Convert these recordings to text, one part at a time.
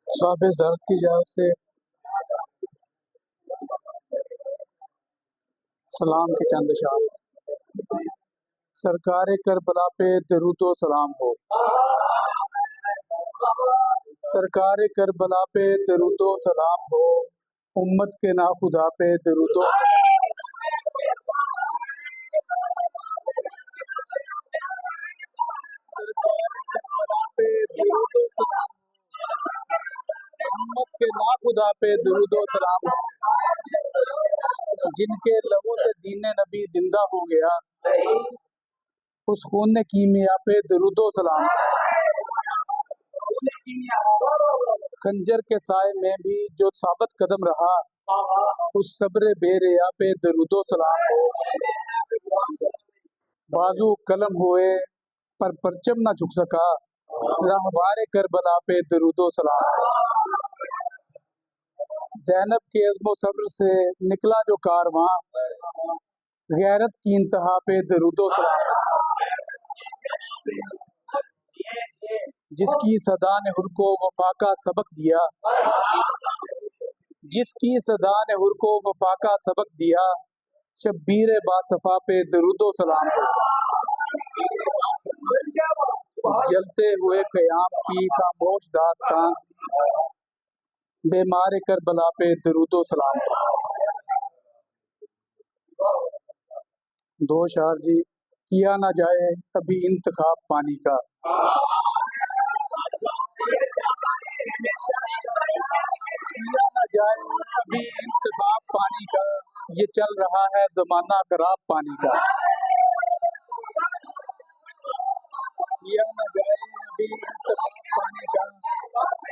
صاحب زرد کی اجازت سے سلام کے چند اشعار۔ سرکار کربلا پہ درود و سلام ہو، سرکار کربلا پہ درود و سلام ہو، امت کے ناخدا پہ درود و امت کے ناخدا پہ درود و سلام ہو، جن کے لہو سے دین نبی زندہ ہو گیا، اس خون کیمیا پہ درود و سلام ہو۔ خنجر کے سائے میں بھی جو ثابت قدم رہا، اس صبر بے ریا پہ درود و سلام ہو۔ بازو قلم ہوئے پر پرچم نہ جھک سکا، راہوار کربلا پہ درود و سلام ہو۔ زینب کے عزم و صبر سے نکلا جو کارواں، غیرت کی انتہا پہ درود و سلام ہو۔ جس کی صدا نے ہر کو وفا کا سبق دیا، جس کی صدا نے ہر کو وفا کا سبق دیا، شبیر باصفا پہ درود و سلام ہو۔ جلتے ہوئے قیام کی خاموش داستان، بیمار کربلا پہ درود و سلام ہو۔ دو اشعار جی۔ کیا نہ جائے ابھی انتخاب پانی کا، کیا نہ جائے ابھی انتخاب پانی کا، یہ چل رہا ہے زمانہ خراب پانی کا۔ کیا نہ جائے ابھی انتخاب پانی کا،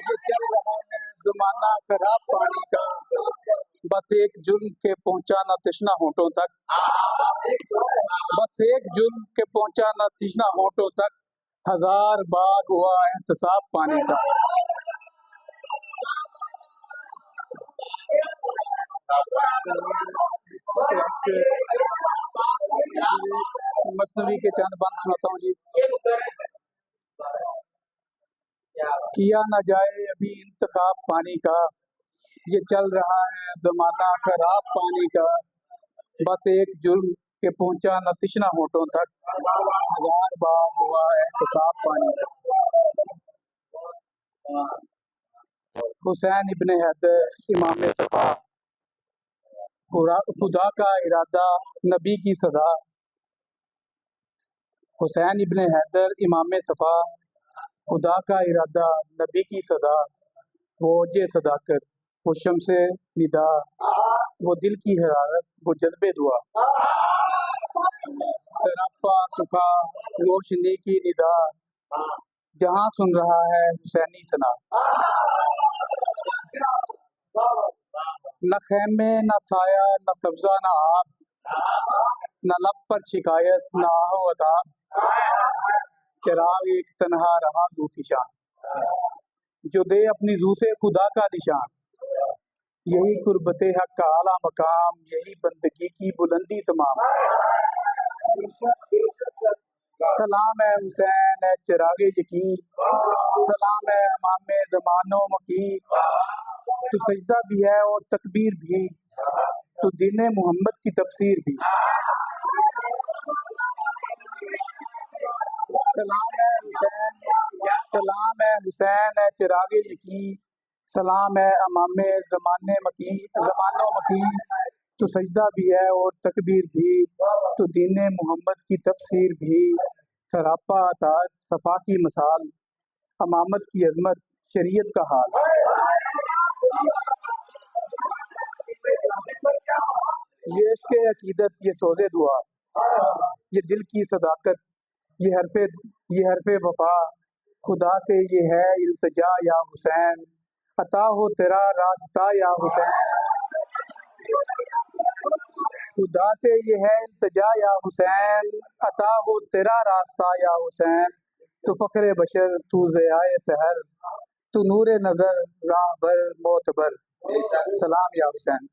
یہ چل رہا ہے زمانہ خراب پانی کا، بس ایک جرم کے پہنچا نہ تشنا ہونٹوں تک، بس ایک جرم کے پہنچا نہ تشنا ہونٹوں تک، ہزار بار ہوا احتساب پانی کا۔ مثنوی کے چند بند سناتا ہوں جی۔ کیا نہ جائے ابھی انتخاب پانی کا، یہ چل رہا ہے زمانہ خراب پانی کا، بس ایک جرم کے پہنچا نہ تشنا ہونٹوں تک، ہزار بار ہوا احتساب پانی کا۔ حسین ابن حیدر امام صفا، خدا کا ارادہ نبی کی صدا۔ حسین ابن حیدر امام صفا، خدا کا ارادہ نبی کی صدا، وہ اوج صداقت، وہ شمس ندا، وہ دل کی حرارت، وہ جذب دعا، سراپا سکھا روشنی کی ندا، جہاں سن رہا ہے حسینی ثنا۔ نہ خیمے نہ سایہ نہ سبزہ نہ آب، نہ لب پر شکایت نہ آہ و عتاب، چراغ ایک تنہا رہا ذو فشان، جو دے اپنی ذو سے خدا کا نشان۔ یہی قربت حق کا اعلیٰ مقام، یہی بندگی کی بلندی تمام۔ سلام ہے حسین ہے چراغ یقین، سلام ہے امام زمان و مکین، تو سجدہ بھی ہے اور تکبیر بھی، تو دین محمد کی تفسیر بھی۔ سلام ہے حسین، سلام ہے حسین ہے چراغ یقین، سلام ہے امام زمان و مکین، تو سجدہ بھی ہے اور تکبیر بھی، تو دین محمد کی تفسیر بھی۔ سراپا اطاعت صفا کی مثال، امامت کی عظمت شریعت کا حال۔ یہ عشق عقیدت، یہ سوز دعا، یہ دل کی صداقت، یہ حرف وفا، خدا سے یہ ہے التجا یا حسین، عطا ہو تیرا راستہ یا حسین۔ خدا سے یہ ہے التجا یا حسین، عطا ہو تیرا راستہ یا حسین، تو فخر بشر تو ضیاء سحر، تو نور نظر راہ بر معتبر، سلام یا حسین۔